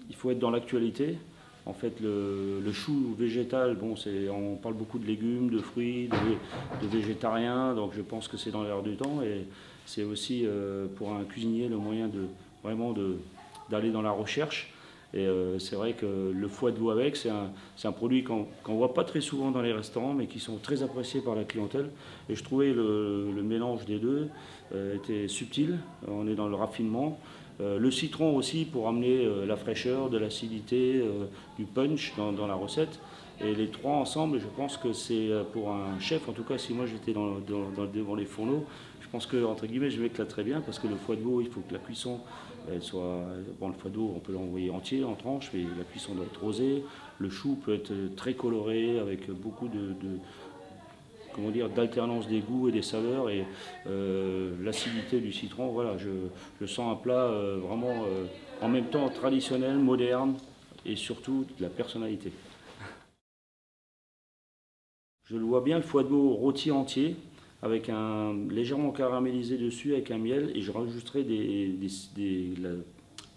il faut être dans l'actualité. En fait, le chou végétal, bon, on parle beaucoup de légumes, de fruits, de végétariens, donc je pense que c'est dans l'air du temps et c'est aussi pour un cuisinier le moyen vraiment d'aller dans la recherche. Et c'est vrai que le foie de veau avec, c'est un produit qu'on ne voit pas très souvent dans les restaurants, mais qui sont très appréciés par la clientèle. Et je trouvais le mélange des deux était subtil, on est dans le raffinement. Le citron aussi pour amener la fraîcheur, de l'acidité, du punch la recette. Et les trois ensemble, je pense que c'est pour un chef, en tout cas si moi j'étais devant les fourneaux, je pense que entre guillemets je m'éclaterais bien parce que le foie de veau, il faut que la cuisson elle soit... Bon, le foie de veau on peut l'envoyer entier en tranches, mais la cuisson doit être rosée. Le chou peut être très coloré avec beaucoup comment dire, d'alternance des goûts et des saveurs et l'acidité du citron. Voilà, je sens un plat vraiment en même temps traditionnel, moderne et surtout de la personnalité. Je le vois bien, le foie de veau rôti entier avec un légèrement caramélisé dessus avec un miel et je rajouterai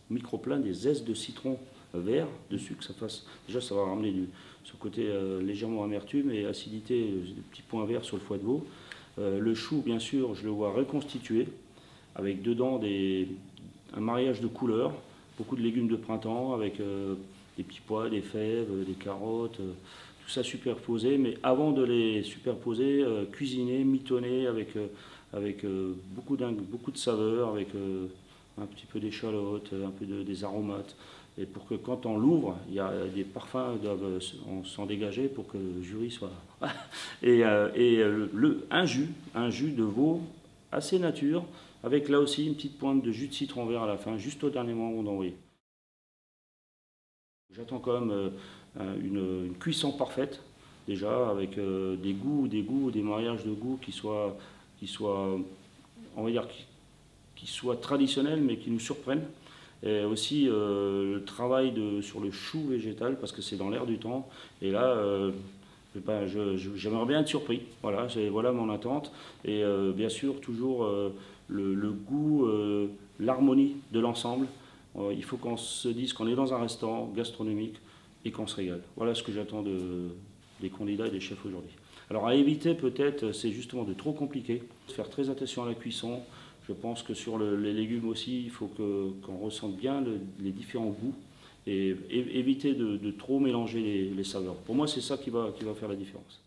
micro-plein des zestes de citron vert dessus, que ça fasse. Déjà, ça va ramener ce côté légèrement amertume et acidité, des petits points verts sur le foie de veau. Le chou, bien sûr, je le vois reconstitué avec dedans un mariage de couleurs, beaucoup de légumes de printemps avec des petits pois, des fèves, des carottes, tout ça superposé. Mais avant de les superposer, cuisiner, mitonner avec beaucoup de saveurs, avec un petit peu d'échalote, un peu des aromates. Et pour que quand on l'ouvre, il y a des parfums doivent s'en dégager pour que le jury soit... et un jus de veau assez nature, avec là aussi une petite pointe de jus de citron vert à la fin, juste au dernier moment d'envoyer. J'attends quand même une cuisson parfaite, déjà, avec des goûts, des mariages de goûts qui soient on va dire, qui soient traditionnels, mais qui nous surprennent. Et aussi le travail sur le chou végétal, parce que c'est dans l'air du temps. Et là, j'aimerais bien être surpris. Voilà mon attente. Et bien sûr, toujours le goût, l'harmonie de l'ensemble. Il faut qu'on se dise qu'on est dans un restaurant gastronomique et qu'on se régale. Voilà ce que j'attends des candidats et des chefs aujourd'hui. Alors à éviter peut-être, c'est justement de trop compliquer, de faire très attention à la cuisson. Je pense que sur les légumes aussi, il faut qu'on ressente bien les différents goûts et éviter de trop mélanger les saveurs. Pour moi, c'est ça qui va faire la différence.